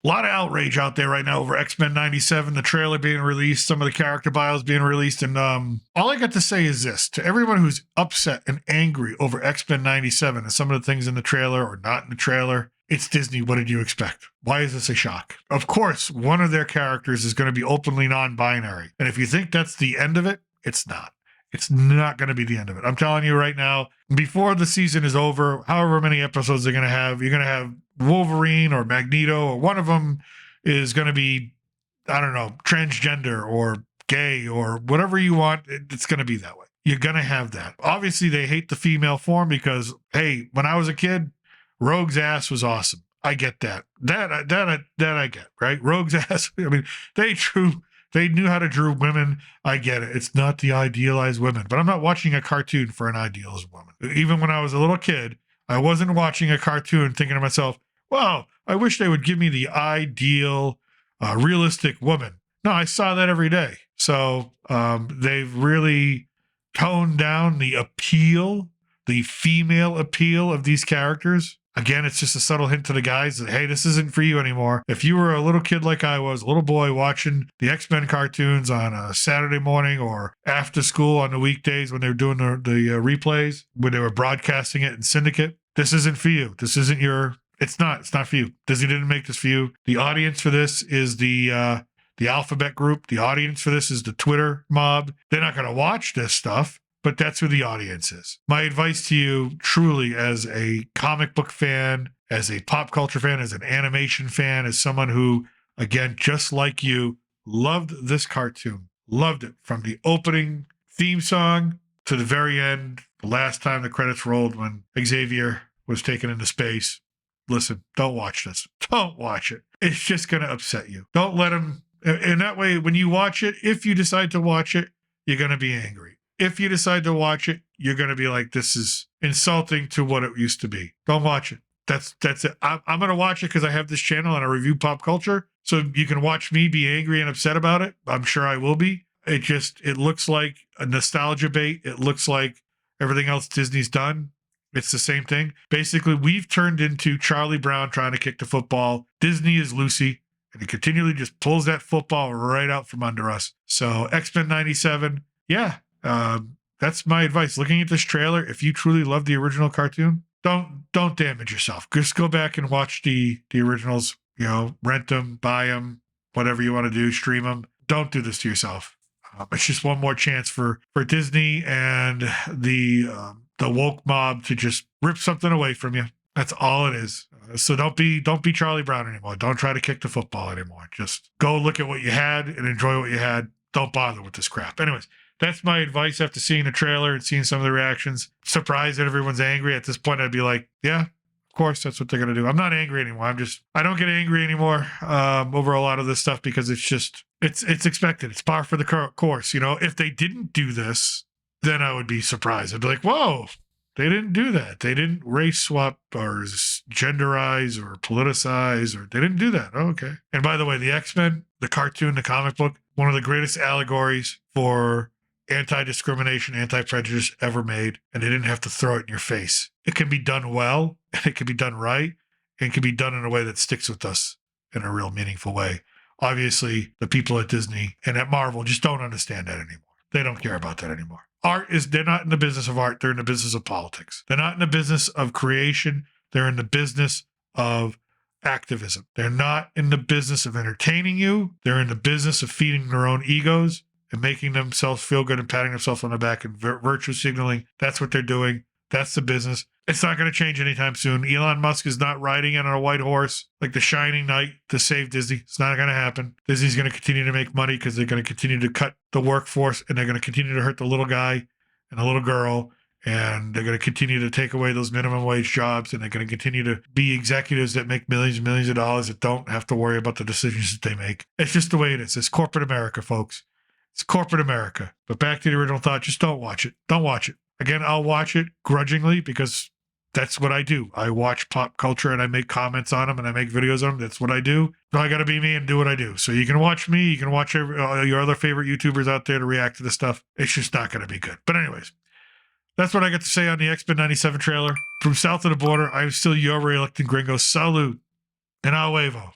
A lot of outrage out there right now over X-Men 97, the trailer being released, some of the character bios being released. And all I got to say is this. To everyone who's upset and angry over X-Men 97 and some of the things in the trailer or not in the trailer, it's Disney. What did you expect? Why is this a shock? Of course, one of their characters is going to be openly non-binary. And if you think that's the end of it, it's not. It's not going to be the end of it. I'm telling you right now, before the season is over, however many episodes they're going to have, you're going to have Wolverine or Magneto, or one of them is going to be, I don't know, transgender or gay or whatever you want. It's going to be that way. You're going to have that. Obviously, they hate the female form because, hey, when I was a kid, Rogue's ass was awesome. I get that. That I get, right? Rogue's ass. I mean, they knew how to draw women. I get it. It's not the idealized women, but I'm not watching a cartoon for an idealized woman. Even when I was a little kid, I wasn't watching a cartoon thinking to myself, wow, I wish they would give me the ideal, realistic woman. No, I saw that every day. So they've really toned down the appeal, the female appeal of these characters. Again, it's just a subtle hint to the guys that, hey, this isn't for you anymore. If you were a little kid like I was, a little boy watching the X-Men cartoons on a Saturday morning or after school on the weekdays when they were doing the replays, when they were broadcasting it in Syndicate, this isn't for you. This isn't your... It's not for you. Disney didn't make this for you. The audience for this is the Alphabet Group. The audience for this is the Twitter mob. They're not going to watch this stuff, but that's who the audience is. My advice to you, truly, as a comic book fan, as a pop culture fan, as an animation fan, as someone who, again, just like you, loved this cartoon, loved it from the opening theme song to the very end, the last time the credits rolled when Xavier was taken into space. Listen, don't watch this. Don't watch it. It's just going to upset you. Don't let them. And that way, when you watch it, if you decide to watch it, you're going to be angry. If you decide to watch it, you're going to be like, this is insulting to what it used to be. Don't watch it. That's it. I'm going to watch it because I have this channel and I review pop culture. So you can watch me be angry and upset about it. I'm sure I will be. It looks like a nostalgia bait. It looks like everything else Disney's done. It's the same thing. Basically, we've turned into Charlie Brown trying to kick the football. Disney is Lucy, and it continually just pulls that football right out from under us. So X-Men 97, yeah, that's my advice. Looking at this trailer, if you truly love the original cartoon, don't damage yourself. Just go back and watch the originals. You know, rent them, buy them, whatever you want to do, stream them. Don't do this to yourself. It's just one more chance for Disney and the woke mob to just rip something away from you. That's all it is. So don't be Charlie Brown anymore. Don't try to kick the football anymore. Just go look at what you had and enjoy what you had. Don't bother with this crap. Anyways, that's my advice after seeing the trailer and seeing some of the reactions. Surprised that everyone's angry. At this point, I'd be like, yeah, of course, that's what they're going to do. I'm not angry anymore. I don't get angry anymore over a lot of this stuff because it's expected. It's par for the course. You know, if they didn't do this, then I would be surprised. I'd be like, whoa, they didn't do that. They didn't race swap or genderize or politicize, or they didn't do that. Oh, okay. And by the way, the X-Men, the cartoon, the comic book, one of the greatest allegories for anti-discrimination, anti-prejudice ever made, and they didn't have to throw it in your face. It can be done well, and it can be done right, and it can be done in a way that sticks with us in a real meaningful way. Obviously, the people at Disney and at Marvel just don't understand that anymore. They don't care about that anymore. They're not in the business of art. They're in the business of politics. They're not in the business of creation. They're in the business of activism. They're not in the business of entertaining you. They're in the business of feeding their own egos and making themselves feel good and patting themselves on the back and virtue signaling. That's what they're doing. That's the business. It's not going to change anytime soon. Elon Musk is not riding in on a white horse like the Shining Knight to save Disney. It's not going to happen. Disney's going to continue to make money because they're going to continue to cut the workforce, and they're going to continue to hurt the little guy and the little girl, and they're going to continue to take away those minimum wage jobs, and they're going to continue to be executives that make millions and millions of dollars that don't have to worry about the decisions that they make. It's just the way it is. It's corporate America, folks. It's corporate America. But back to the original thought, just don't watch it. Don't watch it. Again, I'll watch it grudgingly because that's what I do. I watch pop culture and I make comments on them and I make videos on them. That's what I do. So I got to be me and do what I do. So you can watch me. You can watch your other favorite YouTubers out there to react to this stuff. It's just not going to be good. But anyways, that's what I got to say on the X-Men 97 trailer. From south of the border, I'm still your reelected gringo. Salud and Huevo.